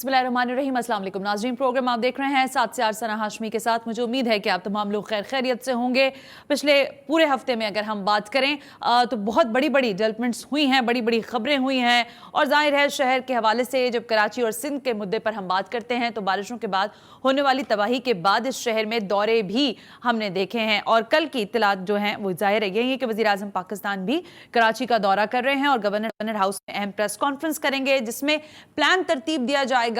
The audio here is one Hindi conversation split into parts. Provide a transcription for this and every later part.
बिस्मिल्लाहिर्रहमानिर्रहीम। अस्सलाम वालेकुम नाज़रीन, प्रोग्राम आप देख रहे हैं 7 से 8 सना हाशमी के साथ। मुझे उम्मीद है कि आप तमाम लोग खैर खैरियत से होंगे। पिछले पूरे हफ्ते में अगर हम बात करें तो बहुत बड़ी बड़ी डेवलपमेंट्स हुई हैं, बड़ी बड़ी खबरें हुई हैं। और जाहिर है शहर के हवाले से जब कराची और सिंध के मुद्दे पर हम बात करते हैं तो बारिशों के बाद होने वाली तबाही के बाद इस शहर में दौरे भी हमने देखे हैं। और कल की इत्तलात जो हैं वो जाहिर है यही है कि वज़ीर आज़म पाकिस्तान भी कराची का दौरा कर रहे हैं और गवर्नर हाउस में अहम प्रेस कॉन्फ्रेंस करेंगे, जिसमें प्लान तरतीब दिया जाएगा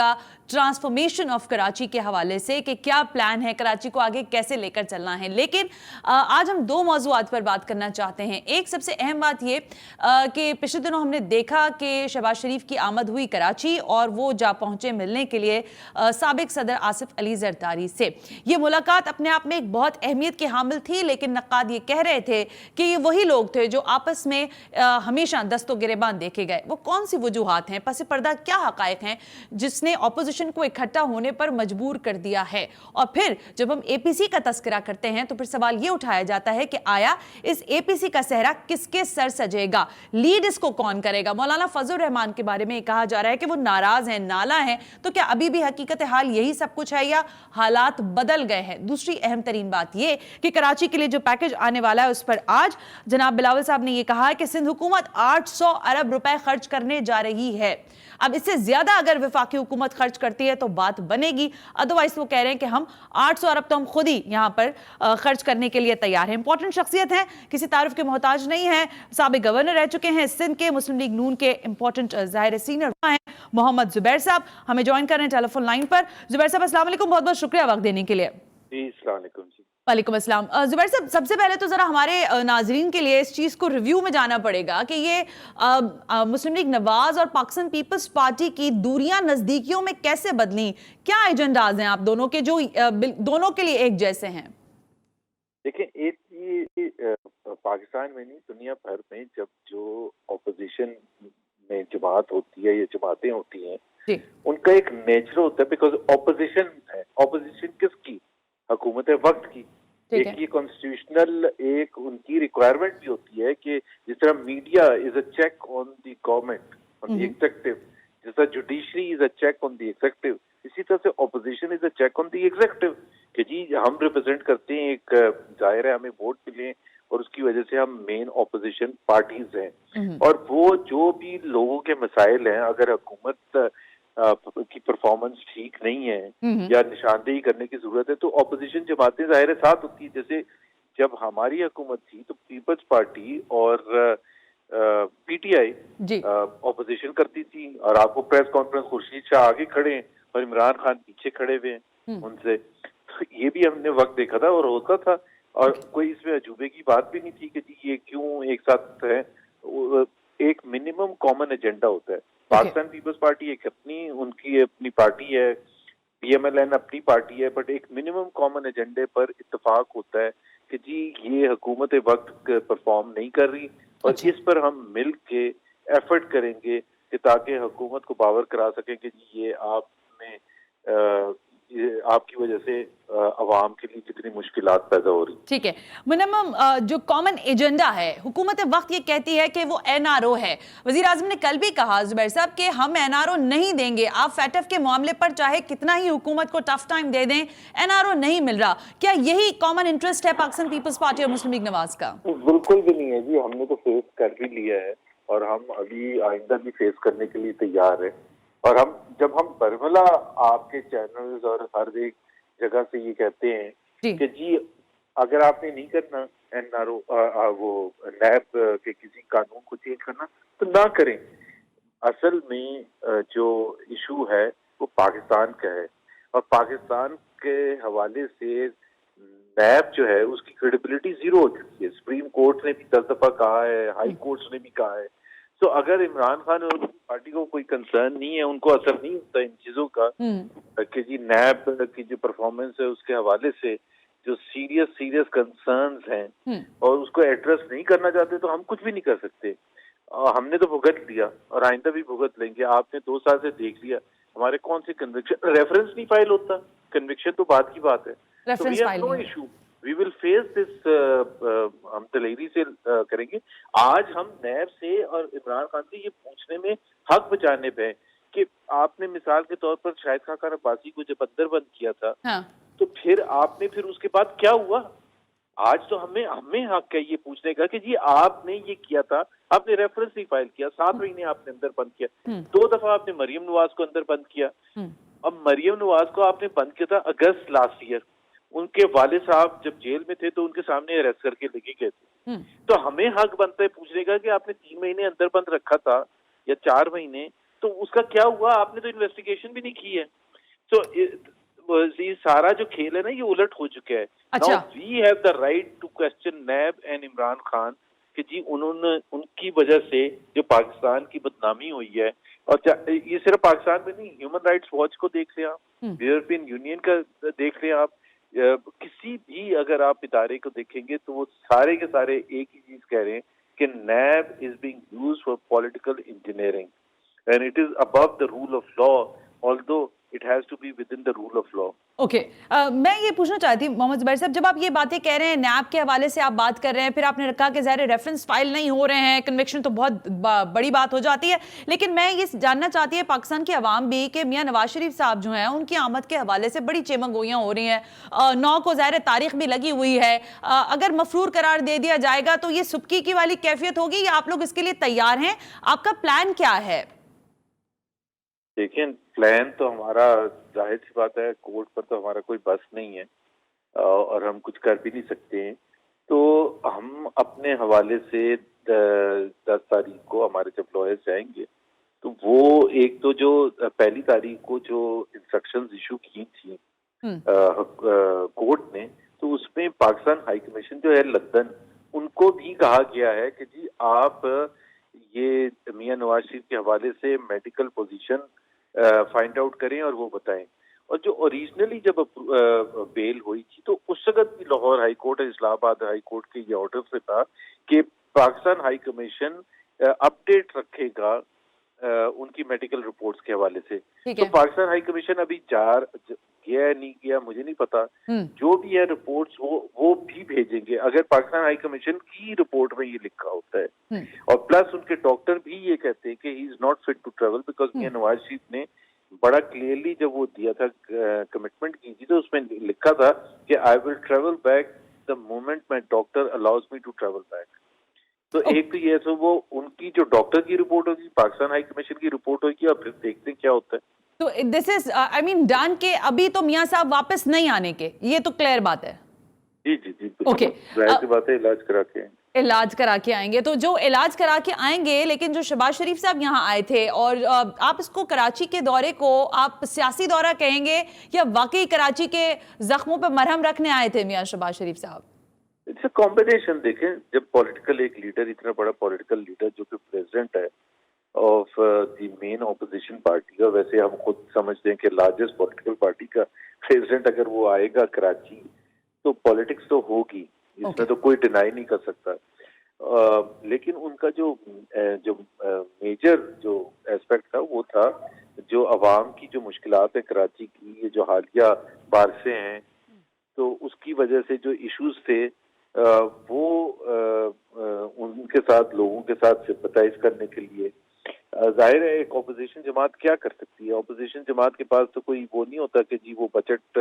ट्रांसफॉर्मेशन ऑफ कराची के हवाले से कि क्या प्लान है, कराची को आगे कैसे लेकर चलना है। लेकिन आज हम दो मौज़ूआत पर बात करना चाहते हैं। एक सबसे अहम बात ये कि पिछले दिनों हमने देखा कि शहबाज शरीफ की आमद हुई कराची और वो जा पहुंचे मिलने के लिए साबिक सदर आसिफ अली जरदारी से। ये मुलाकात अपने आप में एक बहुत अहमियत की हामिल थी, लेकिन नक्काद ये कह रहे थे कि ये वही लोग थे जो आपस में हमेशा दस्तो गिरेबान देखे गए। वो कौन सी वजूहात हैं, पस पर्दा क्या हकायक हैं जिसने ऑपोजिशन को इकट्ठा होने पर मजबूर कर दिया है। और फिर जब हम एपीसी का तस्करा करते हैं तो फिर सवाल ये उठाया जाता है कि आया इस एपीसी का सेहरा किसके सर सजेगा, लीड इसको कौन करेगा। मौलाना फजल रहमान के बारे में कहा जा रहा है कि वो नाराज हैं, नाला हैं, तो क्या अभी भी हकीकत हाल यही सब कुछ है या हालात बदल गए हैं। दूसरी अहम तरीन बात यह कि कराची के लिए जो पैकेज आने वाला है उस पर आज जनाब बिलावल साहब ने यह कहा है कि सिंध हुकूमत 800 अरब रुपए खर्च करने जा रही है। अब इससे ज्यादा अगर वफाकी हुकूमत खर्च करती है तो बात बनेगी, अदरवाइज वो कह रहे हैं कि हम 800 अरब तो हम खुद ही यहां पर खर्च करने के लिए तैयार हैं। इंपॉर्टेंट शख्सियत है, किसी तारुफ के मोहताज नहीं है, साबिक गवर्नर रह चुके हैं सिंध के, मुस्लिम लीग नून के इंपॉर्टेंट जाहिर सीनियर हैं मोहम्मद जुबैर साहब, हमें ज्वाइन कर रहे हैं टेलीफोन लाइन पर। जुबैर साहब अस्सलाम वालेकुम, बहुत बहुत शुक्रिया वक्त देने के लिए। जी अस्सलाम वालेकुम जी। वालेकुम अस्सलाम। जुबैर साहब, सबसे पहले तो जरा हमारे नाजरीन के लिए इस चीज को रिव्यू में जाना पड़ेगा कि ये मुस्लिम लीग नवाज और पाकिस्तान पीपल्स पार्टी की दूरियां नजदीकियों में कैसे बदली, क्या एजेंडाज हैं आप दोनों के जो दोनों के लिए एक जैसे हैं। देखिए, एक ये पाकिस्तान में नहीं दुनिया भर में जब जो ऑपोजिशन में जमात होती है या जमातें होती हैं जी, उनका एक नेचर होता है, बिकॉज ऑपोजिशन है। ऑपोजिशन किसकी? हुकूमत वक्त की। ठीक एक है। ये कॉन्स्टिट्यूशनल एक उनकी रिक्वायरमेंट भी होती है कि जिस तरह media is a check on the government, on the executive, जिस तरह judiciary is a check on the executive, इसी तरह से opposition is a check on the executive कि जी हम रिप्रेजेंट करते हैं, एक जाहिर है हमें वोट मिले और उसकी वजह से हम मेन ऑपोजिशन पार्टीज हैं। और वो जो भी लोगों के मसाइल हैं, अगर हुकूमत की परफॉर्मेंस ठीक नहीं है या निशानदेही करने की जरूरत है तो ऑपोजिशन जमातें जाहिर साथ होती है। जैसे जब हमारी हुकूमत थी तो पीपल्स पार्टी और पीटीआई ऑपोजिशन करती थी और आपको प्रेस कॉन्फ्रेंस खुर्शीद शाह आगे खड़े हैं और इमरान खान पीछे खड़े हुए हैं उनसे। तो ये भी हमने वक्त देखा था और होता था और कोई इसमें अजूबे की बात भी नहीं थी कि जी ये क्यों एक साथ है। एक मिनिमम कॉमन एजेंडा होता है। पाकिस्तान पीपल्स पार्टी एक उनकी अपनी पार्टी है, पीएमएलएन अपनी पार्टी है, बट एक मिनिमम कॉमन एजेंडे पर इत्तेफाक होता है कि जी ये हुकूमत वक्त परफॉर्म नहीं कर रही और इस पर हम मिल के एफर्ट करेंगे कि ताकि हुकूमत को पावर करा सकें कि जी ये आपकी वजह से अवाम के लिए कितनी मुश्किलात पैदा हो रही। ठीक है, मिनिमम जो कॉमन एजेंडा है, हुकूमत वक्त ये कहती है कि वो एनआरओ है। वजीर आजम ने कल भी कहा जुबैर साहब कि हम एनआरओ नहीं देंगे, आप फैटफ के मामले पर चाहे कितना ही हुकूमत को टफ टाइम दे दें, एनआरओ नहीं मिल रहा। क्या यही कॉमन इंटरेस्ट है पाकिस्तान पीपल्स पार्टी और मुस्लिम लीग नवाज का? बिल्कुल भी नहीं है जी, हमने तो फेस कर भी लिया है और हम अभी आइंदा भी फेस करने के लिए तैयार है। और जब हम बरमला आपके चैनल्स और हर एक जगह से ये कहते हैं कि जी अगर आपने नहीं करना एनआरओ वो नैब के किसी कानून को चेंज करना तो ना करें। असल में जो इशू है वो पाकिस्तान का है और पाकिस्तान के हवाले से नैब जो है उसकी क्रेडिबिलिटी जीरो हो चुकी है। सुप्रीम कोर्ट ने भी 10 दफा कहा है, हाई कोर्ट ने भी कहा है। तो अगर इमरान खान और पार्टी को कोई कंसर्न नहीं है, उनको असर नहीं होता इन चीजों का कि जी नैब की जो परफॉर्मेंस है उसके हवाले से जो सीरियस कंसर्न्स हैं और उसको एड्रेस नहीं करना चाहते तो हम कुछ भी नहीं कर सकते। हमने तो भुगत लिया और आइंदा भी भुगत लेंगे। आपने 2 साल से देख लिया हमारे कौन से कन्विक्शन, रेफरेंस नहीं फाइल होता, कन्विक्शन तो बात की बात है। तो we have no issue, we will face this, हम दलेरी से करेंगे। आज हम नैब से और इमरान खान से ये पूछने में हक बचाने पे कि आपने मिसाल के तौर पर शाहिद खान अब्बासी को जब अंदर बंद किया था, हाँ। तो फिर आपने फिर उसके बाद क्या हुआ? आज तो हमें हमें हक है ये पूछने का कि जी आपने ये किया था, आपने रेफरेंस नहीं फाइल किया, 7 महीने आपने अंदर बंद किया, 2 दफा आपने मरियम नवाज को अंदर बंद किया। अब मरियम नवाज को आपने बंद किया था अगस्त लास्ट ईयर, उनके वाले साहब जब जेल में थे तो उनके सामने अरेस्ट करके लेके गए थे। तो हमें हक बनता है पूछने का कि आपने 3 महीने अंदर बंद रखा था या 4 महीने, तो उसका क्या हुआ? आपने तो इन्वेस्टिगेशन भी नहीं की है। तो ये सारा जो खेल है ना, ये उलट हो चुका है। अच्छा। Now we have the right to question NAB and Imran Khan कि जी उन्होंने उनकी वजह से जो पाकिस्तान की बदनामी हुई है, और ये सिर्फ पाकिस्तान में नहीं, ह्यूमन राइट्स वॉच को देख लें आप, यूरोपियन यूनियन का देख लें आप, किसी भी अगर आप इदारे को देखेंगे तो वो सारे के सारे एक ही चीज कह रहे हैं कि NAB is being used for political engineering and it is above the rule of law, although it has to be within the rule of law. Okay मैं ये पूछना चाहती हूँ मोहम्मद जुबैर साहब, जब आप ये बातें कह रहे हैं, नैब के हवाले से आप बात कर रहे हैं, फिर आपने रखा कि ज़ाहिर रेफरेंस फाइल नहीं हो रहे हैं, कन्विक्शन तो बहुत बड़ी बात हो जाती है, लेकिन मैं ये जानना चाहती है पाकिस्तान की आवाम भी कि मियां नवाज शरीफ साहब जो हैं उनकी आमद के हवाले से बड़ी चेमंगोइयाँ हो रही हैं, 9 को ज़ाहिर तारीख भी लगी हुई है, अगर मफरूर करार दे दिया जाएगा तो ये सुबकी की वाली कैफियत होगी या आप लोग इसके लिए तैयार हैं? आपका प्लान क्या है? देखिए, प्लान तो हमारा जाहिर सी बात है, कोर्ट पर तो हमारा कोई बस नहीं है और हम कुछ कर भी नहीं सकते हैं। तो हम अपने हवाले से 10 तारीख को हमारे जब लॉयर्स जाएंगे तो वो एक तो जो पहली तारीख को जो इंस्ट्रक्शंस इशू की थी कोर्ट ने, तो उसमें पाकिस्तान हाई कमीशन जो है लंदन, उनको भी कहा गया है कि जी आप ये मियां नवाज शरीफ के हवाले से मेडिकल पोजीशन फाइंड आउट करें और वो बताएं। और जो ओरिजिनली जब बेल हुई थी तो उस वक्त भी लाहौर हाई कोर्ट और इस्लामाबाद हाई कोर्ट के ये ऑर्डर से था कि पाकिस्तान हाई कमीशन अपडेट रखेगा उनकी मेडिकल रिपोर्ट्स के हवाले से। तो पाकिस्तान हाई कमीशन अभी गया नहीं गया मुझे नहीं पता, जो भी है रिपोर्ट्स वो भी भेजेंगे अगर पाकिस्तान हाई कमीशन की रिपोर्ट में ये लिखा होता है। और प्लस उनके डॉक्टर भी ये कहते हैं कि he is not fit to travel because Mian Nawaz Sharif ने बड़ा क्लियरली जब वो दिया था कमिटमेंट की थी तो उसमें लिखा था कि I will travel back the moment my doctor allows me to travel back. तो एक तो ये तो वो उनकी जो डॉक्टर की रिपोर्ट होगी, पाकिस्तान हाई कमीशन की रिपोर्ट होगी और फिर देखते हैं क्या होता है। तो this is I mean done के अभी तो मियां साहब वापस नहीं आने के, ये तो क्लियर बात है। जी जी जी ओके, जाहिर सी बात है, इलाज करा के आएंगे। तो जो इलाज करा के आएंगे, लेकिन जो शहबाज शरीफ साहब यहाँ आए थे और आप इसको कराची के दौरे को आप सियासी दौरा कहेंगे या वाकई कराची के जख्मों पर मरहम रखने आए थे मियां शहबाज शरीफ साहब? It's a combination. देखें, जब पॉलिटिकल एक लीडर, इतना बड़ा पॉलिटिकल लीडर जो कि प्रेसिडेंट है of the main opposition party, और वैसे हम खुद समझते हैं कि लार्जेस्ट पॉलिटिकल पार्टी का प्रेसिडेंट अगर वो आएगा कराची तो पॉलिटिक्स तो होगी, इसमें तो कोई डिनाई नहीं कर सकता। लेकिन उनका जो मेजर जो एस्पेक्ट था वो था जो अवाम की जो मुश्किलात है कराची की, ये जो हालिया बारिशें हैं तो उसकी वजह से जो इश्यूज थे वो उनके साथ, लोगों के साथ सिंपैथाइज करने के लिए जाहिर है एक ऑपोजिशन जमात क्या कर सकती है। ऑपोजिशन जमात के पास तो कोई वो नहीं होता कि जी वो बजट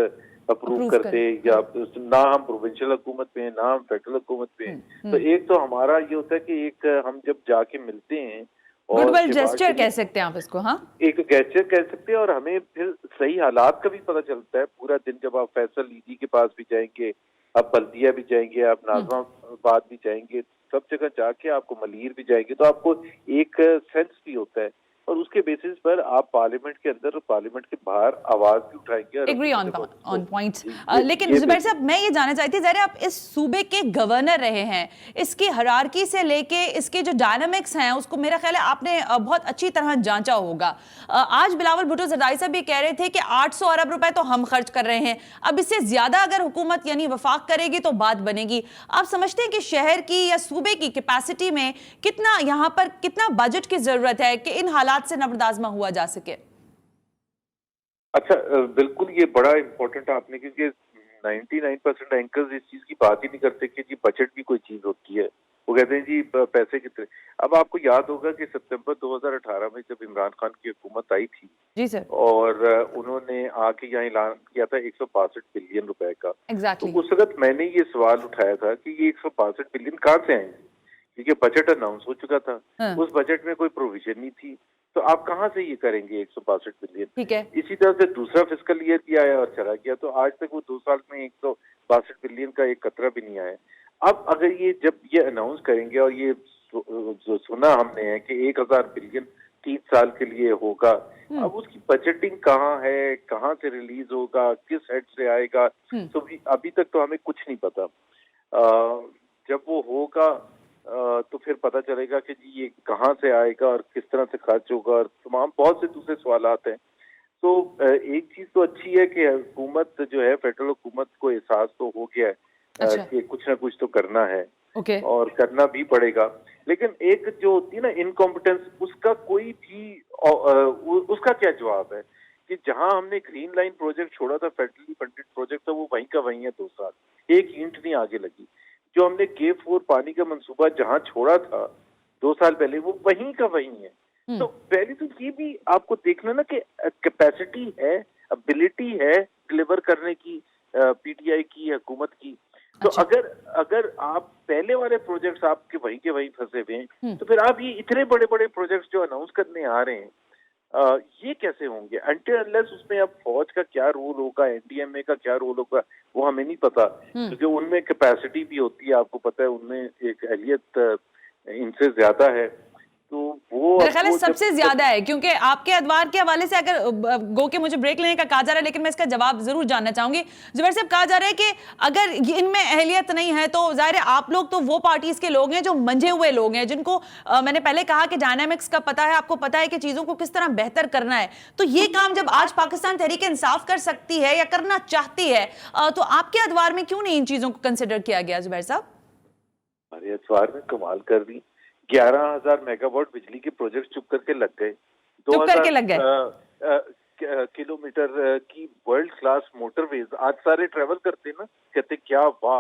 अप्रूव करते, या ना हम प्रोविंशियल हुकूमत पे हैं ना हम फेडरल हुकूमत पे हैं। तो एक तो हमारा ये होता है कि एक हम जब जाके मिलते हैं और गुडविल जेस्चर कह सकते हैं आप इसको, हाँ एक गेस्चर कह सकते हैं, और हमें फिर सही हालात का भी पता चलता है पूरा दिन। जब आप फैसल ईदी के पास भी जाएंगे, आप बल्दिया भी जाएंगे, आप नाजमाबाद भी जाएंगे, सब जगह जाके आपको मलीर भी जाएंगे तो आपको एक सेंस भी होता है, और उसके बेसिस पर आप पार्लियामेंट के अंदर और पार्लियामेंट के बाहर आवाज भी उठाएंगे। Agree on points. लेकिन जुबैर साहब, मैं ये जानना चाहती थी, जरा आप इस सूबे के गवर्नर रहे हैं, इसकी हायरार्की से लेके इसके जो डायनामिक्स हैं उसको मेरा ख्याल है आपने बहुत अच्छी तरह जांचा होगा। आज बिलावल भुट्टो ज़रदारी साहब भी कह रहे थे कि 800 अरब रुपए तो हम खर्च कर रहे हैं, अब इससे ज्यादा अगर हुकूमत यानी वफाक करेगी तो बात बनेगी। आप समझते हैं कि शहर की या सूबे की कैपेसिटी में कितना, यहाँ पर कितना बजट की जरूरत है कि इन हालात से नबरदाज़मा हुआ जा सके? अच्छा, बिल्कुल ये बड़ा इम्पोर्टेंट आपने, क्योंकि 99% एंकर्स इस चीज की बात ही नहीं करते कि जी बजट भी कोई चीज होती है। वो कहते हैं जी पैसे कितने। अब आपको याद होगा कि सितंबर 2018 में जब इमरान खान की हुकूमत आई थी जी सर, और उन्होंने आके यहाँ ऐलान किया था 162 बिलियन रुपए का। एग्जैक्टली। तो उस वक्त मैंने ये सवाल उठाया था कि ये 162 बिलियन कहाँ से आएंगे, क्योंकि बजट अनाउंस हो चुका था। हाँ, उस बजट में कोई प्रोविजन नहीं थी, तो आप कहाँ से ये करेंगे 162 बिलियन। ठीक है। इसी तरह से दूसरा फिस्कल ईयर भी आया और चला गया, तो आज तक वो 2 साल में 162 बिलियन का एक कतरा भी नहीं आया। अब अगर ये जब ये अनाउंस करेंगे और ये जो सुना हमने है कि 1000 बिलियन 3 साल के लिए होगा, अब उसकी बजटिंग कहाँ है, कहाँ से रिलीज होगा, किस हेड से आएगा, तो अभी तक तो हमें कुछ नहीं पता। जब वो होगा तो फिर पता चलेगा कि जी ये कहाँ से आएगा और किस तरह से खर्च होगा, और तमाम बहुत से दूसरे सवालात हैं। तो एक चीज तो अच्छी है कि हुकूमत जो है, फेडरल हुकूमत को एहसास तो हो गया है अच्छा। कि कुछ ना कुछ तो करना है ओके। और करना भी पड़ेगा। लेकिन एक जो होती है ना इनकॉम्पिटेंस, उसका कोई भी उसका क्या जवाब है कि जहां हमने ग्रीन लाइन प्रोजेक्ट छोड़ा था, फेडरली फंडेड प्रोजेक्ट था, वो वहीं का वहीं है। 2 साल एक ईंट नहीं आगे लगी। जो हमने K4 पानी का मंसूबा जहां छोड़ा था 2 साल पहले, वो वहीं का वहीं है। तो पहले तो ये भी आपको देखना ना कि कैपेसिटी है, एबिलिटी है डिलीवर करने की पीटीआई की, हुकूमत की। तो अगर आप पहले वाले प्रोजेक्ट्स आपके वहीं के वहीं फंसे हुए हैं, तो फिर आप ये इतने बड़े बड़े प्रोजेक्ट्स जो अनाउंस करने आ रहे हैं, ये कैसे होंगे? अनटिल अनलेस उसमें अब फौज का क्या रोल होगा, एनडीएमए का क्या रोल होगा, वो हमें नहीं पता, क्योंकि उनमें कैपेसिटी भी होती है, आपको पता है, उनमें एक अहलियत इनसे ज्यादा है। तो वो मेरा ख्याल है सबसे ज्यादा है, क्योंकि आपके अदवार के हवाले से अगर गो के मुझे ब्रेक लेने का कहा जा रहा है, लेकिन मैं इसका जवाब जरूर जानना चाहूंगी। जुबैर साहब, कहा जा रहा है कि अगर इनमें अहलियत नहीं है तो जाहिर है आप लोग तो वो पार्टीज के लोग हैं जो मंझे हुए लोग हैं, जिनको मैंने पहले कहा कि डायनामिक्स का पता है, आपको पता है कि चीजों को किस तरह बेहतर करना है। तो ये काम जब आज पाकिस्तान तहरीक इंसाफ कर सकती है या करना चाहती है, तो आपके अदवार में क्यों नहीं इन चीजों को कंसिडर किया गया? जुबैर साहब, हमारे अदवार में कमाल कर दी, 11,000 मेगावाट बिजली के प्रोजेक्ट चुप करके लग गए। चुप करके लग गए। किलोमीटर की वर्ल्ड क्लास मोटरवेज आज सारे ट्रेवल करते ना, कहते क्या वाह।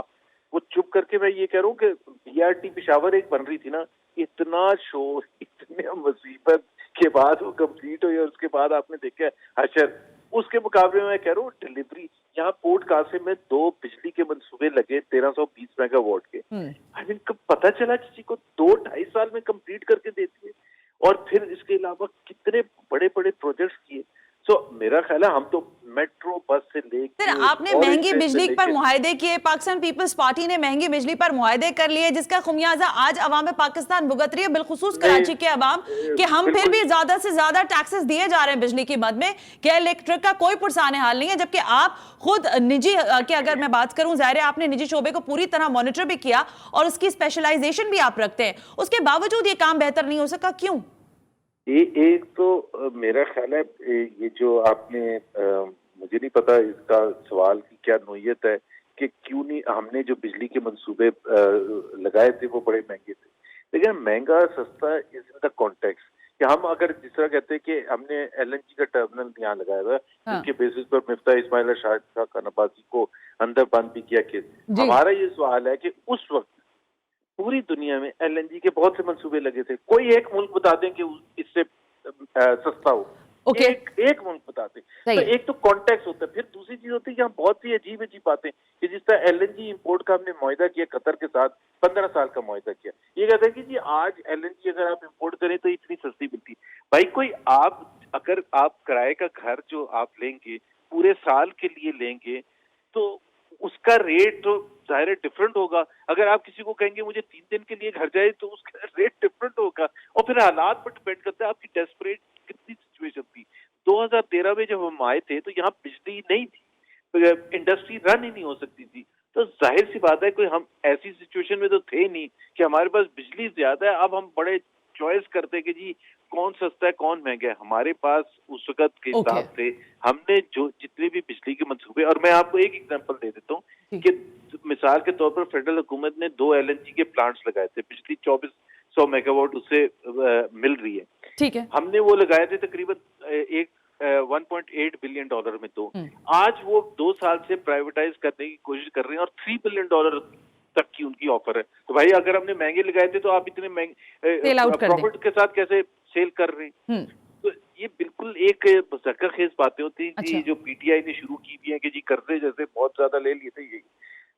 वो चुप करके, मैं ये कह रहा हूँ कि बीआरटी पेशावर एक बन रही थी ना, इतना शोर, इतने मुसीबत के बाद वो कंप्लीट हुई, और उसके बाद आपने देखा हशर। उसके मुकाबले में मैं कह रहा हूँ डिलीवरी, यहाँ पोर्ट कासिम में 2 बिजली के मंसूबे लगे 1320 मेगावाट के। आई मीन कब पता चला किसी को 2-2.5 साल में कंप्लीट करके देती है। और फिर इसके अलावा कितने बड़े बड़े प्रोजेक्ट्स किए। सो मेरा ख्याल है हम तो मेट्रो बस से लेकर, सर आपने महंगी बिजली पर मुआहदे किए, पाकिस्तान पीपल्स पार्टी ने महंगी बिजली पर मुआहदे कर लिए, जिसका खुमियाजा आज अवाम पाकिस्तान भुगत रही है, बिलखुसूस कराची के अवाम, कि हम फिर भी ज्यादा से ज्यादा टैक्सेस दिए जा रहे हैं बिजली की मद में, कि इलेक्ट्रिक का कोई पुरसाने हाल नहीं है। जबकि आप खुद निजी की अगर मैं बात करूं, जाहिर है आपने निजी शोबे को पूरी तरह मॉनिटर भी किया और उसकी स्पेशलाइजेशन भी आप रखते हैं, उसके बावजूद ये काम बेहतर नहीं हो सका, क्यों? एक तो मेरा ख्याल है ये जो आपने मुझे नहीं पता इसका सवाल की क्या नोयत है कि क्यों नहीं हमने जो बिजली के मंसूबे लगाए थे वो बड़े महंगे थे। लेकिन महंगा सस्ता इज इन द कॉन्टेक्स्ट कि हम अगर जिस तरह कहते हैं कि हमने एलएनजी का टर्मिनल यहाँ लगाया था, जिसके बेसिस पर मिफ्ता इस्माइल शाह खान अब्बासी को अंदर बंद भी किया कि हमारा ये सवाल है कि उस वक्त पूरी दुनिया में एलएनजी के बहुत से मंसूबे लगे थे, कोई एक मुल्क बता दें कि इससे सस्ता हो। एक मुल्क बता दें। तो एक तो कॉन्टेक्स्ट होता है, फिर दूसरी चीज होती है कि हम बहुत सी अजीब अजीब बातें कि जिस तरह एलएनजी इंपोर्ट का हमने मुआहदा किया कतर के साथ, 15 साल का मुआहदा किया। ये कहते हैं कि जी आज एलएनजी अगर आप इंपोर्ट करें तो इतनी सस्ती मिलती। भाई कोई अगर आप किराए का घर जो आप लेंगे पूरे साल के लिए लेंगे तो उसका रेट तो जाहिर है डिफरेंट होगा। अगर आप किसी को कहेंगे मुझे 3 दिन के लिए घर जाए तो उसका रेट डिफरेंट होगा। और फिर हालात पर डिपेंड करता है आपकी डेस्परेट कितनी सिचुएशन थी। 2013 में जब हम आए थे तो यहाँ बिजली नहीं थी, तो इंडस्ट्री रन ही नहीं हो सकती थी। तो जाहिर सी बात है कोई हम ऐसी सिचुएशन में तो थे नहीं कि हमारे पास बिजली ज्यादा है, अब हम बड़े चॉइस करते कि जी कौन सस्ता है कौन महंगा है। हमारे पास उस वक्त के हिसाब से हमने जो जितने भी बिजली के मंसूबे, और मैं आपको एक एग्जांपल दे देता हूँ कि मिसाल के तौर पर फेडरल हुकूमत ने 2 एलएनजी के प्लांट्स लगाए थे, बिजली 2400 मेगावाट उससे मिल रही है। ठीक है। हमने वो लगाए थे तकरीबन एक $1.8 बिलियन में दो। आज वो 2 साल से प्राइवेटाइज करने की कोशिश कर रहे हैं और $3 बिलियन तक की उनकी ऑफर है। तो भाई अगर हमने महंगे लगाए थे तो आप इतने महंगे प्रॉफिट के साथ कैसे सेल कर रहे हैं? तो ये बिल्कुल एक जक्करखेज बातें होती हैं कि जो पीटीआई ने शुरू की हुई है कि जी कर्जे जैसे बहुत ज्यादा ले लिए थे। ये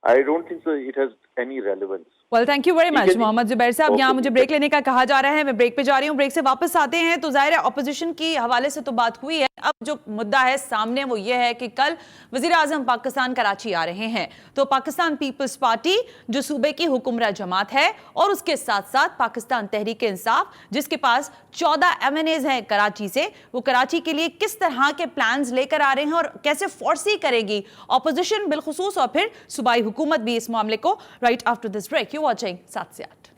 I don't think so it has any relevance. Well, thank you very much, Mohammad Zubair साहब। यहाँ मुझे ब्रेक लेने का कहा जा रहा है, मैं ब्रेक पे जा रही हूँ। ब्रेक से वापस आते हैं तो जाहिर है ऑपोजिशन की हवाले से तो बात हुई है। अब जो मुद्दा है सामने वो ये है कि कल वजीर आजम पाकिस्तान कराची आ रहे हैं, तो पाकिस्तान पीपल्स पार्टी जो सूबे की हुक्मरान जमात है और उसके साथ साथ पाकिस्तान तहरीक इंसाफ जिसके पास 14 MNAs हैं कराची से, वो कराची के लिए किस तरह के प्लान्स लेकर आ रहे हैं और कैसे फोर्सी करेगी ऑपोजिशन बिलखुसूस और फिर सूबाई हुकूमत भी इस मामले को। Right after this break, you watching 7 से 8।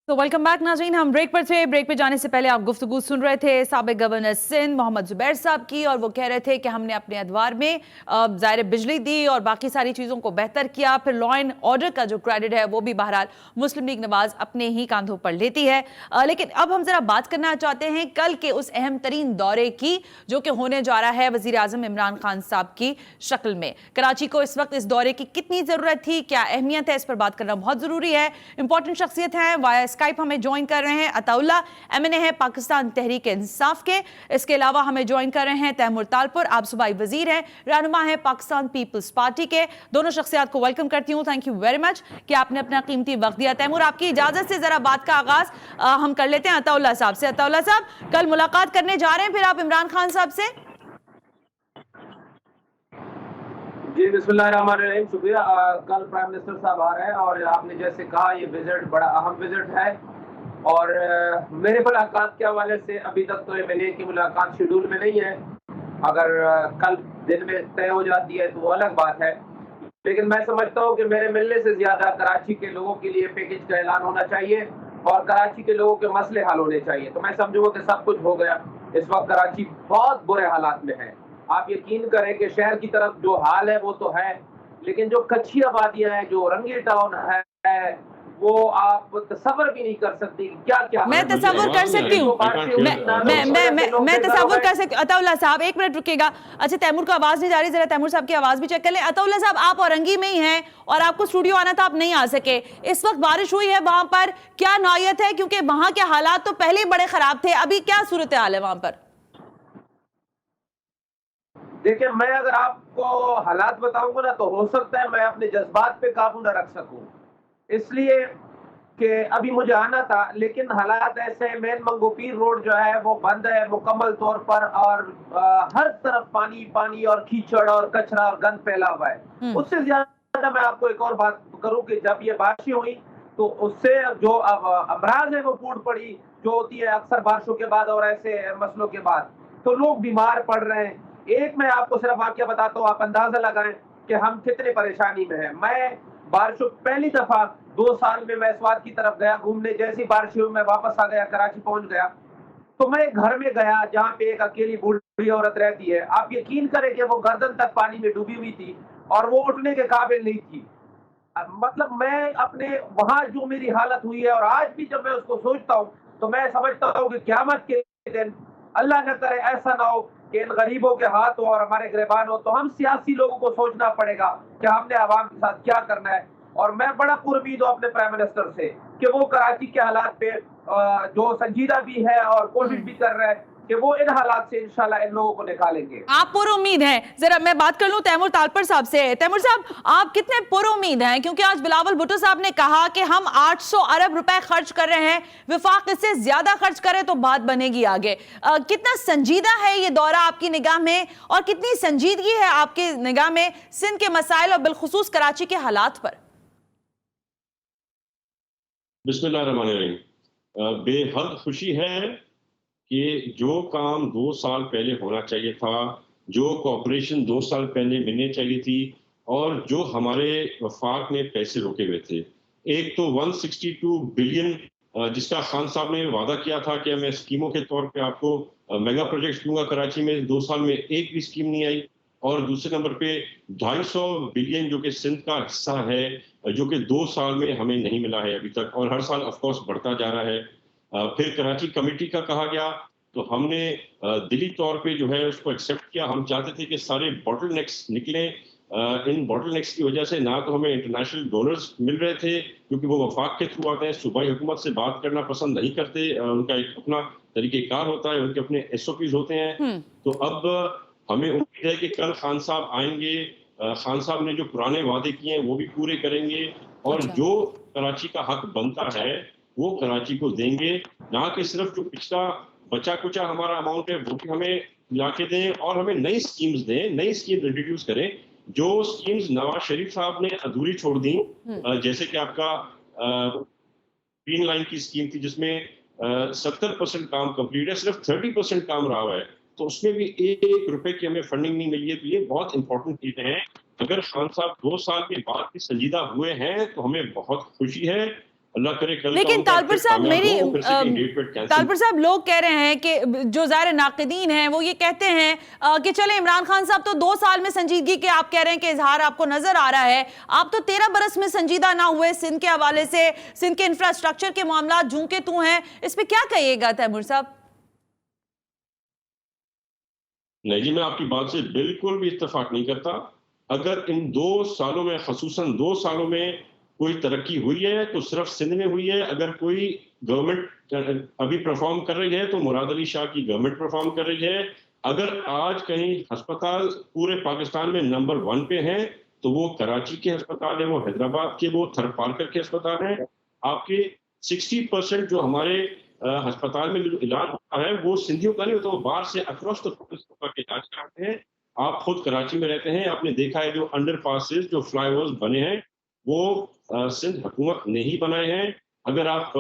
तो वेलकम बैक नाज़रीन, हम ब्रेक पर थे। ब्रेक पे जाने से पहले आप गुफ्तगू सुन रहे थे साबिक गवर्नर सिंध मोहम्मद जुबैर साहब की, और वो कह रहे थे कि हमने अपने अदवार में ज़ाहिर बिजली दी और बाकी सारी चीज़ों को बेहतर किया, फिर लॉ एंड ऑर्डर का जो क्रेडिट है वो भी बहरहाल मुस्लिम लीग नवाज अपने ही कांधों पर लेती है। लेकिन अब हम ज़रा बात करना चाहते हैं कल के उस अहम तरीन दौरे की जो कि होने जा रहा है वज़ीर आज़म इमरान खान साहब की शक्ल में। कराची को इस वक्त इस दौरे की कितनी ज़रूरत थी, क्या अहमियत है, इस पर बात करना बहुत ज़रूरी है। इंपॉर्टेंट शख्सियत है, वाया स्काइप हमें ज्वाइन कर रहे हैं अताउल्ला MNA है पाकिस्तान तहरीक इंसाफ के। इसके अलावा हमें ज्वाइन कर रहे हैं तैमूर तालपुर, आप सूबाई वजीर हैं, रहनुमा है पाकिस्तान पीपल्स पार्टी के। दोनों शख्सियात को वेलकम करती हूँ, थैंक यू वेरी मच कि आपने अपना कीमती वक्त दिया। तैमूर, आपकी इजाजत से जरा बात का आगाज हम कर लेते हैं अताउल्ला साहब से। अताउल्ला साहब, कल मुलाकात करने जा रहे हैं फिर आप इमरान खान साहब से? जी बिस्मिल्लाहिर्रहमानिर्रहीम, शुक्रिया। कल प्राइम मिनिस्टर साहब आ रहे हैं और आपने जैसे कहा ये विजिट बड़ा अहम विजिट है और मेरे मुलाकात के हवाले से अभी तक तो MNA की मुलाकात शेड्यूल में नहीं है। अगर कल दिन में तय हो जाती है तो वो अलग बात है, लेकिन मैं समझता हूँ कि मेरे मिलने से ज्यादा कराची के लोगों के लिए पैकेज का ऐलान होना चाहिए और कराची के लोगों के मसले हल होने चाहिए। तो मैं समझूंगा कि सब कुछ हो गया। इस वक्त कराची बहुत बुरे हालात में है। आप यकीन करें कि शहर की तरफ जो हाल है वो तो है, लेकिन जो कच्ची आबादियां हैं, जो रंगी टाउन है, वो आप तसव्वुर भी नहीं कर सकती क्या क्या। मैं तसव्वुर कर सकती हूँ, मैं तसव्वुर कर सकती हूँ। अताउल्ला साहब एक मिनट रुकिएगा। अच्छा, तैमूर को आवाज नहीं जा रही, जरा तैमूर साहब की आवाज भी चेक कर लें। अताउल्ला साहब, आप औरंगी में ही हैं और आपको स्टूडियो आना था, आप नहीं आ सके। इस वक्त बारिश हुई है वहां पर, क्या नौयत है? क्योंकि वहां के हालात तो पहले ही बड़े खराब थे, अभी क्या सूरत हाल है वहां पर? देखिए, मैं अगर आपको हालात बताऊंगा ना तो हो सकता है मैं अपने जज्बात पे काबू न रख सकूं, इसलिए कि अभी मुझे आना था, लेकिन हालात ऐसे। मेन मंगोपीर रोड जो है वो बंद है मुकम्मल तौर पर और हर तरफ पानी पानी और कीचड़ और कचरा और गंद फैला हुआ है। उससे ज्यादा मैं आपको एक और बात करूं कि जब ये बारिशें हुई तो उससे जो अमराज है वो फूट पड़ी, जो होती है अक्सर बारिशों के बाद और ऐसे मसलों के बाद, तो लोग बीमार पड़ रहे हैं। एक मैं आपको सिर्फ वाकया बताता हूँ, आप अंदाजा लगाएं कि हम कितने परेशानी में हैं। मैं बारिशों पहली दफा 2 साल में मैं स्वाद की तरफ गया घूमने, जैसी बारिश हुई मैं वापस आ गया, कराची पहुंच गया। तो मैं एक घर में गया जहाँ पे एक अकेली बूढ़ी औरत रहती है। आप यकीन करें कि वो गर्दन तक पानी में डूबी हुई थी और वो उठने के काबिल नहीं थी। मतलब मैं अपने वहां जो मेरी हालत हुई है और आज भी जब मैं उसको सोचता हूँ तो मैं समझता हूँ कि क़यामत के दिन अल्लाह न करे ऐसा ना हो कि इन गरीबों के हाथ हो और हमारे गिरबान हो, तो हम सियासी लोगों को सोचना पड़ेगा कि हमने आवाम के साथ क्या करना है। और मैं बड़ा पुरउम्मीद हूँ अपने प्राइम मिनिस्टर से कि वो कराची के हालात पे जो संजीदा भी है और कोशिश भी कर रहे हैं कि वो इन हालात से इंशाल्लाह इन लोगों को निकालेंगे। आप पुरउम्मीद हैं? जरा मैं बात कर लूं तैमूर तालपुर साहब से। तैमूर साहब, आप कितने पुरउम्मीद हैं? क्योंकि आज बिलावल भुट्टो साहब ने कहा कि हम 800 अरब रुपए खर्च कर रहे हैं, विफाक इससे ज्यादा खर्च करे तो बात बनेगी आगे। कितना संजीदा है ये दौरा आपकी निगाह में और कितनी संजीदगी है आपकी निगाह में सिंध के मसाइल और बिलखुसूस कराची के हालात पर? बिस्मिल्लाहिर्रहमानिर्रहीम, बेहद खुशी है कि जो काम 2 साल पहले होना चाहिए था, जो कॉपरेशन 2 साल पहले मिलनी चाहिए थी और जो हमारे वफाक में पैसे रुके हुए थे, एक तो 162 बिलियन जिसका खान साहब ने वादा किया था कि मैं स्कीमों के तौर पे आपको मेगा प्रोजेक्ट दूंगा कराची में, 2 साल में एक भी स्कीम नहीं आई। और दूसरे नंबर पे 250 बिलियन जो कि सिंध का हिस्सा है, जो कि 2 साल में हमें नहीं मिला है अभी तक, और हर साल ऑफ कोर्स बढ़ता जा रहा है। फिर कराची कमेटी का कहा गया, तो हमने दिली तौर पे जो है उसको एक्सेप्ट किया। हम चाहते थे कि सारे बॉटलनेक्स निकले। इन बॉटलनेक्स की वजह से ना तो हमें इंटरनेशनल डोनर्स मिल रहे थे, क्योंकि वो वफाक के थ्रू आते हैं, सूबाई हुकूमत से बात करना पसंद नहीं करते, उनका एक अपना तरीक़ेकार होता है, उनके अपने SOPs होते हैं। तो अब हमें उम्मीद है कि कल खान साहब आएंगे, खान साहब ने जो पुराने वादे किए हैं वो भी पूरे करेंगे, और अच्छा। जो कराची का हक बनता है वो कराची को देंगे, ना कि सिर्फ जो पिछला बचा कुचा हमारा अमाउंट है वो भी हमें ला के दें, और हमें नई स्कीम्स दें, नई स्कीम इंट्रोड्यूस करें। जो स्कीम्स नवाज शरीफ साहब ने अधूरी छोड़ दी, जैसे कि आपका ग्रीन लाइन की स्कीम थी जिसमें 70% काम कंप्लीट है, सिर्फ 30% काम रहा हुआ है, तो उसमें भी 1 रुपए की हमें फंडिंग नहीं मिली है। तो ये बहुत इंपॉर्टेंट चीजें हैं। अगर खान साहब 2 साल के बाद भी संजीदा हुए हैं तो हमें बहुत खुशी है। अल्लाह करे कल लेकिन तालपुर साहब तालपुर साहब लोग कह रहे हैं कि जो ज़ाहिर नाक़दीन हैं वो ये कहते हैं कि चले इमरान खान साहब तो 2 साल में संजीदगी के आप कह रहे हैं कि इजहार आपको नजर आ रहा है, आप तो 13 बरस में संजीदा ना हुए सिंध के हवाले से, सिंध के इंफ्रास्ट्रक्चर के मामला जूं के तू हैं, इस पे क्या कहिएगा तैमूर साहब? नहीं जी, मैं आपकी बात से बिल्कुल भी इत्तेफाक नहीं करता। अगर इन 2 सालों में, खसूसन 2 सालों में कोई तरक्की हुई है तो सिर्फ सिंध में हुई है। अगर कोई गवर्नमेंट अभी परफॉर्म कर रही है तो मुराद अली शाह की गवर्नमेंट परफॉर्म कर रही है। अगर आज कहीं अस्पताल पूरे पाकिस्तान में नंबर 1 पे हैं तो वो कराची के अस्पताल है, वो हैदराबाद के, वो थरपारकर के अस्पताल है। आपके 60% जो हमारे अस्पताल में जो इलाज होता है वो सिंधियों का नहीं होता, वो बाहर से अक्रॉस द के इलाज कराते हैं। आप खुद कराची में रहते हैं, आपने देखा है जो अंडरपासेस, जो फ्लाईओवर्स बने हैं वो सिंध हुकूमत ने ही बनाए हैं। अगर आप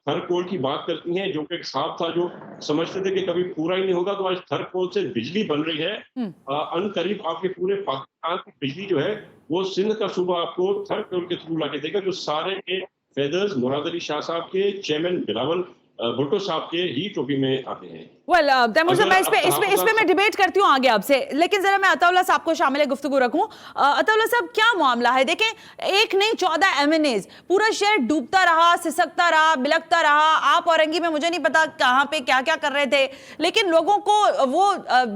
थरकोल की बात करती हैं, जो कि एक ख्वाब था जो समझते थे कि कभी पूरा ही नहीं होगा, तो आज थरकोल से बिजली बन रही है। अनकरीब आपके पूरे पाकिस्तान की बिजली जो है वो सिंध का सूबा आपको थरकोल के थ्रू लाके देगा, जो सारे के फेदर्स मुराद अली शाह साहब के, चेयरमैन बिलावल भुट्टो साहब के ही टोपी में आते हैं। वेल तैमूर साहब, मैं इस पे मैं डिबेट करती हूँ आगे आपसे, लेकिन जरा मैं अताउल्लाह साहब को शामिल गुफ्तगू रखूं। अताउल्लाह साहब, क्या मामला है? देखें, एक नहीं 14 MNAs, पूरा शहर डूबता रहा, सिसकता रहा, बिलकता रहा। आप औरंगी में मुझे नहीं पता कहाँ पे क्या क्या कर रहे थे, लेकिन लोगों को वो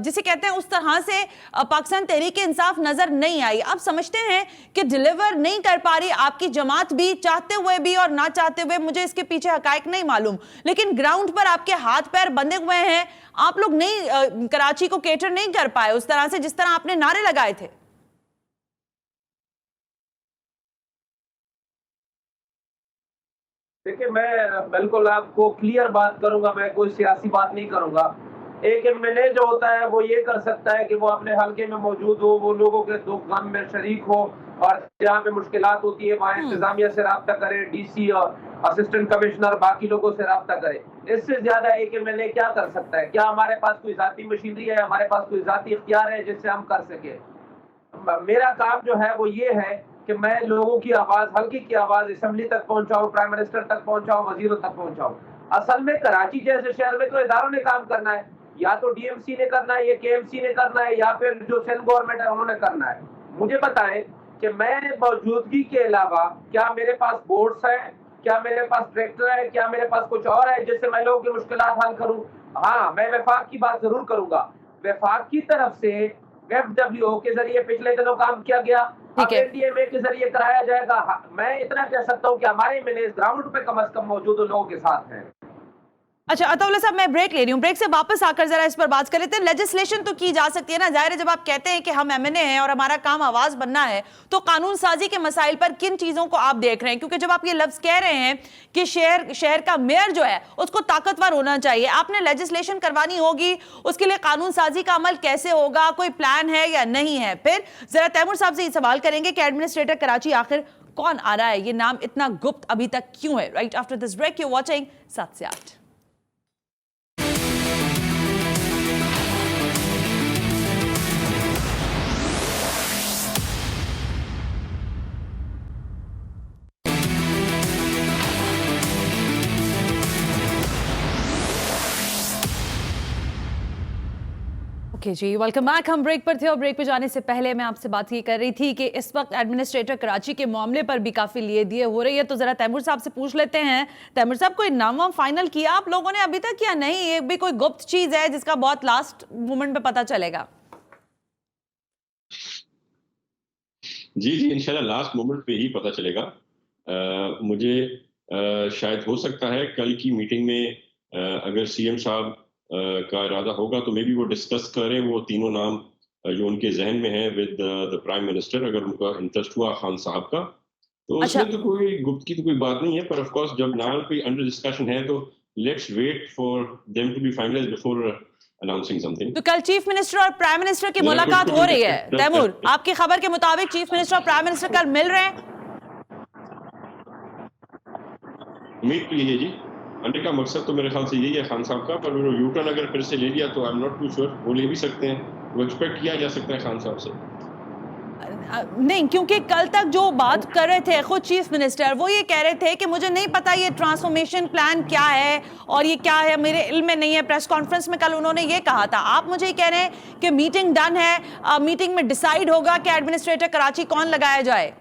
जिसे कहते हैं उस तरह से पाकिस्तान तहरीक इंसाफ नजर नहीं आई। आप समझते हैं कि डिलीवर नहीं कर पा रही आपकी जमात भी, चाहते हुए भी और ना चाहते हुए? मुझे इसके पीछे हकायक नहीं मालूम, लेकिन ग्राउंड पर आपके हाथ पैर बंधे हुए हैं। आप लोग नहीं कराची को केटर नहीं कर पाए उस तरह से जिस तरह आपने नारे लगाए थे। देखिए, मैं बिल्कुल आपको क्लियर बात करूंगा, मैं कोई सियासी बात नहीं करूंगा। एक MNA जो होता है वो ये कर सकता है कि वो अपने हलके में मौजूद हो, वो लोगों के दुख गम में शरीक हो, और जहाँ पे मुश्किलात होती है वहाँ इंतजामिया से रब्ता करे, DC और असिस्टेंट कमिश्नर बाकी लोगों से रब्ता करे। इससे ज्यादा एक MNA क्या कर सकता है? क्या हमारे पास कोई जाती मशीनरी है, हमारे पास कोई जाती इख्तियार है जिससे हम कर सके? मेरा काम जो है वो ये है कि मैं लोगों की आवाज, हल्की की आवाज असेंबली तक पहुंचाऊं, प्राइम मिनिस्टर तक पहुंचाऊं, वजीरों तक पहुंचाऊं। असल में कराची जैसे शहर में तो इदारों ने काम करना है, या तो DMC ने करना है, या KMC ने करना है, या फिर जो सिंध गवर्नमेंट है उन्होंने करना है। मुझे बताएं कि मैं मौजूदगी के अलावा क्या मेरे पास बोर्ड्स हैं, क्या मेरे पास ट्रैक्टर है, क्या मेरे पास कुछ और है जिससे मैं लोगों की मुश्किलात हल करूं? हाँ, मैं वफाक की बात जरूर करूंगा। वफाक की तरफ से FWO के जरिए पिछले दिनों काम किया गया, अब NDMA के जरिए कराया जाएगा। मैं इतना कह सकता हूं कि हमारे MNAs ग्राउंड पे कम से कम मौजूद लोगों के साथ हैं। अच्छा अताउल्लाह साहब, मैं ब्रेक ले रही हूँ, ब्रेक से वापस आकर जरा इस पर बात कर लेते हैं। लेजिस्लेशन तो की जा सकती है ना, जाहिर है जब आप कहते हैं कि हम MNA हैं और हमारा काम आवाज बनना है, तो कानून साजी के मसाइल पर किन चीजों को आप देख रहे हैं? क्योंकि जब आप ये लफ्ज कह रहे हैं कि शहर का मेयर जो है उसको ताकतवर होना चाहिए, आपने लेजिस्लेशन करवानी होगी, उसके लिए कानून साजी का अमल कैसे होगा, कोई प्लान है या नहीं है? फिर जरा तैमूर साहब से ये सवाल करेंगे कि एडमिनिस्ट्रेटर कराची आखिर कौन आ रहा है, ये नाम इतना गुप्त अभी तक क्यों है? Right after this break, you watching 7 से 8। ओके जी, वेलकम बैक। हम ब्रेक पर थे और ब्रेक पे जाने से पहले मैं आपसे बात ये कर रही थी कि इस वक्त एडमिनिस्ट्रेटर कराची के मामले पर भी काफी लिए दिए हो रही है, तो जरा तैमूर साहब से पूछ लेते हैं। तैमूर साहब, कोई नाम फाइनल किया आप लोगों ने अभी तक या नहीं? ये भी कोई गुप्त चीज है जिसका बहुत लास्ट मोमेंट पे पता चलेगा? जी इंशाल्लाह लास्ट मोमेंट पे ही पता चलेगा। मुझे शायद हो सकता है कल की मीटिंग में अगर सीएम साहब का इरादा होगा तो मे बी वो डिस्कस करें वो तीनों नाम जो उनके जहन में है विद द प्राइम मिनिस्टर, अगर उनका इंटरेस्ट हुआ खान साहब का तो अच्छा। उसमें तो कोई गुप्त की तो कोई बात नहीं है, पर ऑफ कोर्स जब नाम कोई अंडर डिस्कशन है तो let's wait for them to be finalised before announcing something. तो कल चीफ मिनिस्टर और प्राइम मिनिस्टर की मुलाकात हो रही है तैमूर, आपकी खबर के मुताबिक चीफ मिनिस्टर और प्राइम मिनिस्टर कल मिल रहे हैं? उम्मीद तो यही है जी, आने का मकसद तो मेरे ख्याल से यही है खान साहब का, पर वो यूटर्न अगर फिर से ले लिया तो I am not too sure, वो ले भी सकते हैं, वो एक्सपेक्ट किया जा सकता है खान साहब से। नहीं, क्योंकि कल तक जो बात कर रहे थे खुद चीफ मिनिस्टर, वो ये कह रहे थे कि मुझे नहीं पता ये ट्रांसफॉर्मेशन प्लान क्या है और ये क्या है, मेरे इल्म में नहीं है। प्रेस कॉन्फ्रेंस में कल उन्होंने ये कहा था। आप मुझे ये कह रहे हैं कि मीटिंग डन है, मीटिंग में डिसाइड होगा कि एडमिनिस्ट्रेटर कराची कौन लगाया जाए,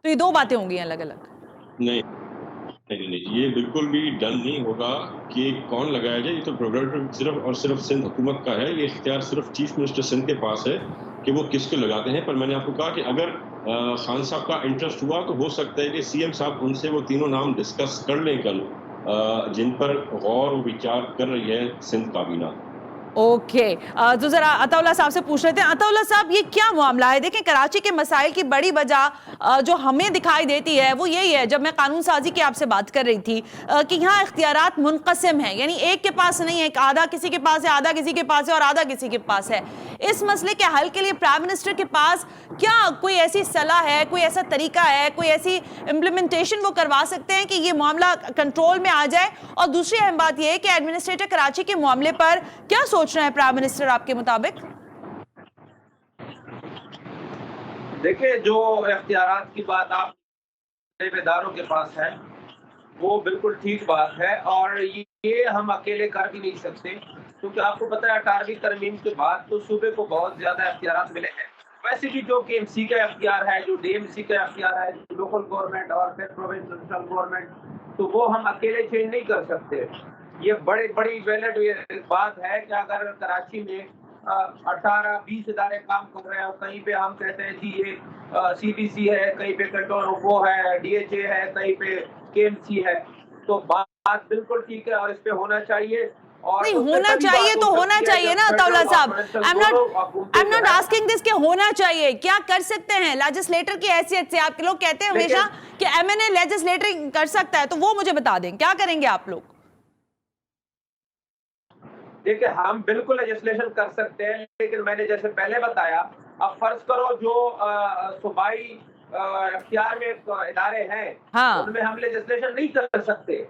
तो ये दो बातें होंगी अलग अलग। नहीं, ये बिल्कुल भी डन नहीं होगा कि कौन लगाया जाए। ये तो प्रोग्राम सिर्फ और सिर्फ सिंध हुकूमत का है, ये इख्तियार सिर्फ चीफ मिनिस्टर सिंध के पास है कि वो किसको लगाते हैं। पर मैंने आपको कहा कि अगर खान साहब का इंटरेस्ट हुआ तो हो सकता है कि सीएम साहब उनसे वो तीनों नाम डिस्कस कर लें कल, जिन पर गौर और विचार कर रही है सिंध काबीना। ओके, तो जरा अताउल्लाह साहब से पूछ लेते हैं। अताउल्लाह साहब, ये क्या मामला है? देखें, कराची के मसाइल की बड़ी वजह जो हमें दिखाई देती है वो यही है, जब मैं कानून साजी की आपसे बात कर रही थी, कि यहाँ इख्तियारात मुनक़सिम हैं, यानी एक के पास नहीं है, आधा किसी के पास है, आधा किसी के पास है और आधा किसी के पास है। इस मसले के हल के लिए प्राइम मिनिस्टर के पास क्या कोई ऐसी सलाह है, कोई ऐसा तरीका है, कोई ऐसी इम्प्लीमेंटेशन वो करवा सकते हैं कि ये मामला कंट्रोल में आ जाए? और दूसरी अहम बात यह है कि एडमिनिस्ट्रेटर कराची के मामले पर क्या सोच रहे हैं प्राइम मिनिस्टर आपके मुताबिक? देखिए, जो इख्तियारात की बात आप जिम्मेदारों के पास है वो बिल्कुल ठीक बात है, और ये हम अकेले कर भी नहीं सकते, क्योंकि आपको पता है 18वीं तरमीम के बाद तो सूबे को बहुत ज्यादा इख्तियारात मिले हैं। वैसे भी जो केएमसी का इख्तियार है, जो डीएमसी का इख्तियार है, लोकल गवर्नमेंट और फिर प्रोविंशियल गवर्नमेंट, तो वो हम अकेले चेंज नहीं कर सकते। ये बड़ी वैलिड बात है कि अगर कराची में 18-20 इदारे काम कर रहे हैं, कहीं पे हम कहते हैं जी ये सीबीसी है, कहीं पे कंट्रोल वो है, डीएचए है, कहीं पे केएमसी है, तो बात बिल्कुल ठीक है और इस पे होना चाहिए। और नहीं, होना चाहिए तो होना चाहिए ना अताउल्लाह साहब। आई एम नॉट आस्किंग दिस कि होना चाहिए, क्या कर सकते हैं लेजिस्लेटर की हैसियत से? आपके लोग कहते हैं हमेशा कि एमएनए लेजिस्लेटर कर सकता है, तो वो मुझे बता दें, क्या करेंगे आप लोग? देखिए, हम बिल्कुल लेजिस्लेशन कर सकते हैं, लेकिन मैंने जैसे पहले बताया, अब फर्ज करो जो सूबाई इख्तियार में इदारे हैं, हाँ, उनमें हम लेजिस्लेशन नहीं कर सकते।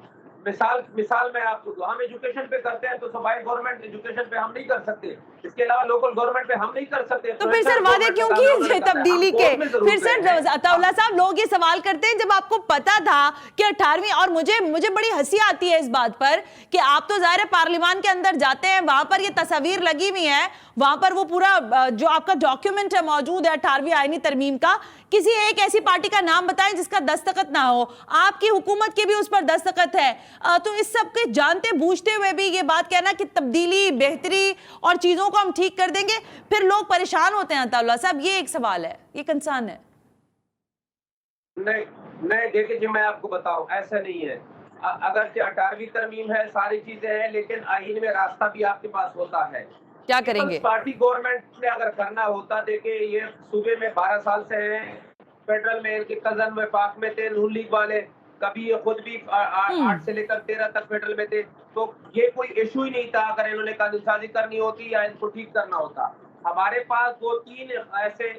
मिसाल मैं आपको दूं, हम एजुकेशन पे करते हैं तो सूबाई गवर्नमेंट एजुकेशन पे हम नहीं कर सकते, इसके अलावा लोकल गवर्नमेंट पे हम नहीं कर सकते। तो फिर सर वादे क्यों किए तब्दीली के? फिर सर अताउल्लाह साहब, लोग ये सवाल करते हैं, जब आपको पता था कि 18वीं, और मुझे बड़ी हंसी आती है इस बात पर कि आप तो ज़ाहिर है पार्लियामान के अंदर जाते हैं, वहां पर ये तस्वीर लगी हुई है, वहां पर वो पूरा जो आपका डॉक्यूमेंट है मौजूद है 18वीं आईनी तरमीम का। किसी एक ऐसी पार्टी का नाम बताएं जिसका दस्तखत ना हो, आपकी हुकूमत के भी उस पर दस्तखत है। तो इस सब के जानते बूझते हुए भी ये बात कहना कि तब्दीली, बेहतरी और चीजों को हम ठीक कर देंगे, फिर लोग परेशान होते हैं अताउल्लाह साहब, ये एक सवाल है, ये कंसर्न है। नहीं देखिए जी, मैं आपको बताऊं, ऐसा नहीं है। अगर 18वीं तरमीम है, सारी चीजें हैं, लेकिन आईन में रास्ता भी आपके पास होता है। क्या करेंगे? पार्टी गवर्नमेंट ने अगर करना होता, देखिए ये सूबे में 12 साल से हैं, फेडरल में इनके कजन में पाक में थे नून लीग वाले, कभी ये खुद भी 8 से लेकर 13 तक फेडरल में थे, तो ये कोई इशू ही नहीं था अगर इन्होंने कानून साजी करनी होती या इनको ठीक करना होता। हमारे पास 2-3 ऐसे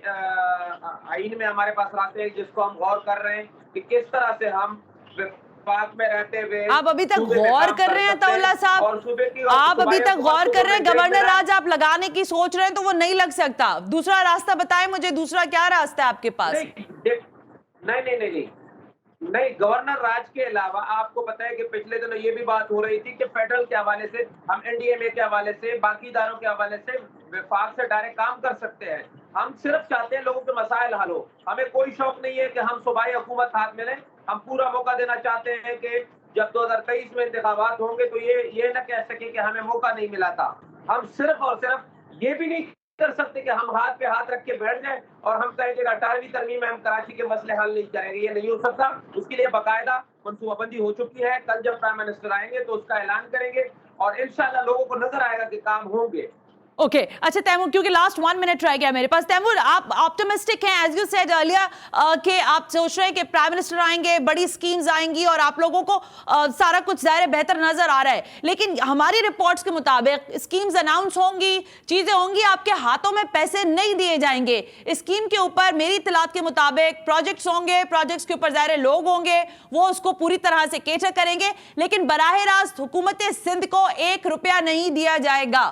आईन में हमारे पास रास्ते हैं जिसको हम गौर कर रहे हैं कि किस तरह से हम पाक में रहते हुए। आप अभी तक गौर कर रहे हैं अताउल्लाह साहब, आप अभी तक गौर कर रहे हैं, गवर्नर राज आप लगाने की सोच रहे हैं, तो वो नहीं लग सकता। दूसरा रास्ता बताएं मुझे, दूसरा क्या रास्ता है आपके पास? नहीं, नहीं, गवर्नर राज के अलावा आपको पता है कि पिछले दिनों ये भी बात हो रही थी कि फेडरल के हवाले से हम एनडीएमए के हवाले से बाकी इदारों के हवाले से विभाग से डायरेक्ट काम कर सकते हैं। हम सिर्फ चाहते हैं लोगों के मसाइल हल हो। हमें कोई शौक नहीं है कि हम सूबाई हुकूमत हाथ में लें। हम पूरा मौका देना चाहते हैं कि जब 2023 में इंतखाबात होंगे तो ये न कह सके कि हमें मौका नहीं मिला था। हम सिर्फ और सिर्फ ये भी नहीं कर सकते कि हम हाथ पे हाथ रख के बैठ जाएं और हम कहें कि 18वीं तरमीम में हम कराची के मसले हल नहीं करेंगे। ये नहीं हो सकता। उसके लिए बाकायदा मनसूबाबंदी हो चुकी है। कल जब प्राइम मिनिस्टर आएंगे तो उसका ऐलान करेंगे और इंशाल्लाह लोगों को नजर आएगा कि काम होंगे। ओके अच्छा तैमूर, क्योंकि लास्ट 1 मिनट रह गया मेरे पास। तैमूर, आप ऑप्टिमिस्टिक हैं एज यू सेड अर्लियर कि आप सोच रहे हैं कि प्राइम मिनिस्टर आएंगे, बड़ी स्कीम्स आएंगी और आप लोगों को सारा कुछ ज़ाहिर बेहतर नजर आ रहा है, लेकिन हमारी रिपोर्ट्स के मुताबिक स्कीम्स अनाउंस होंगी, चीजें होंगी, आपके हाथों में पैसे नहीं दिए जाएंगे। स्कीम के ऊपर मेरी इत्तलात के मुताबिक प्रोजेक्ट्स होंगे, प्रोजेक्ट्स के ऊपर ज़ाहिर लोग होंगे, वो उसको पूरी तरह से केटर करेंगे, लेकिन बराह रास्त हुकूमत सिंध को 1 रुपया नहीं दिया जाएगा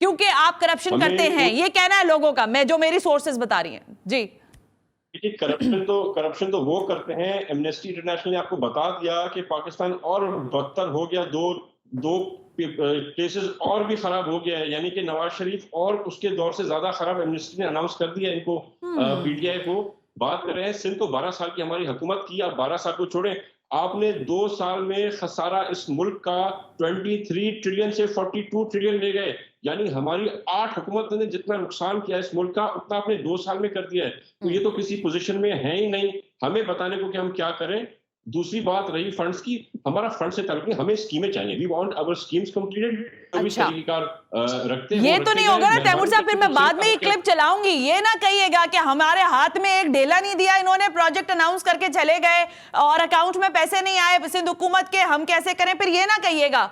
क्योंकि आप करप्शन करते हैं। ये कहना है लोगों का, मैं जो मेरी सोर्सेज बता रही हैं। जी करप्शन तो वो करते हैं। एमनेस्टी इंटरनेशनल ने आपको बता दिया कि पाकिस्तान और बदतर हो गया, दो केसेस और भी खराब हो गया है, यानी कि नवाज शरीफ और उसके दौर से ज्यादा खराब एमनेस्टी ने अनाउंस कर दिया इनको, पीटीआई को। बात कर रहे हैं सिंध को 12 साल की हमारी हुकूमत की, आप 12 साल को छोड़ें, आपने 2 साल में खसारा इस मुल्क का 23 ट्रिलियन से 42 ट्रिलियन ले गए, यानी हमारी 8 हुकूमत ने जितना नुकसान किया इस मुल्क का उतना आपने 2 साल में कर दिया है। तो ये तो किसी पोजीशन में है ही नहीं हमें बताने को कि हम क्या करें। दूसरी बात रही फंड्स की, हमारा फंड से ताल्लुक नहीं, हमें स्कीमें चाहिए। We want our schemes completed. अच्छा। रखते हैं ये तो नहीं होगा ना तैमूर साहब, फिर मैं बाद में ये क्लिप चलाऊंगी। ये ना कहिएगा कि हमारे हाथ में एक डेला नहीं दिया इन्होंने, प्रोजेक्ट अनाउंस करके चले गए और अकाउंट में पैसे नहीं आए सिंध हुकूमत के, हम कैसे करें, फिर ये ना कहिएगा।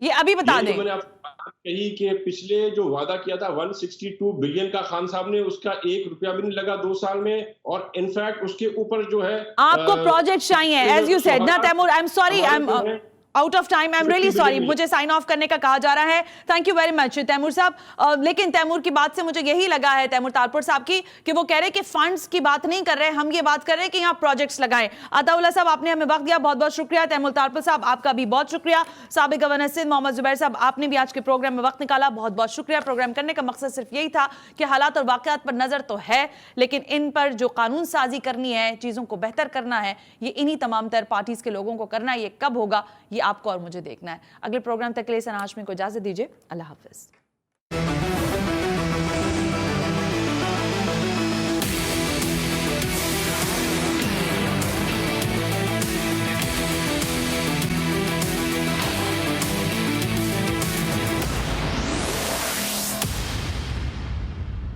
ये अभी बता दें। मैंने आपको कही कि पिछले जो वादा किया था 162 बिलियन का खान साहब ने, उसका 1 रुपया भी नहीं लगा 2 साल में, और इनफैक्ट उसके ऊपर जो है आपको प्रोजेक्ट चाहिए एज यू सेड ना Taimur. I am sorry, I am out of time, I am really sorry, मुझे साइन ऑफ करने का कहा जा रहा है। Thank you very much Taimur साहब। लेकिन तैमूर की बात से मुझे यही लगा है, तैमूर तारपुर साहब की, कि वो कह रहे हैं कि फंड्स की बात नहीं कर रहे, हम ये बात कर रहे हैं कि यहाँ प्रोजेक्ट्स लगाएं। अताउल्लाह साहब, आपने हमें वक्त दिया, बहुत बहुत शुक्रिया। तैमूर तारपुर साहब, आपका भी बहुत शुक्रिया। साबिक गवर्नर सिंध मोहम्मद जुबैर साहब, आपने भी आज के प्रोग्राम में वक्त निकाला, बहुत बहुत शुक्रिया। प्रोग्राम करने का मकसद सिर्फ यही था कि हालात और वाकयात पर नजर तो है, लेकिन इन पर जो कानून साजी करनी है, चीजों को बेहतर करना है, ये इन्हीं तमाम तर पार्टीज के लोगों को करना है। ये कब होगा ये आपको और मुझे देखना है। अगले प्रोग्राम तक के लिए सना हाशमी को इजाजत दीजिए। अल्लाह हाफिज।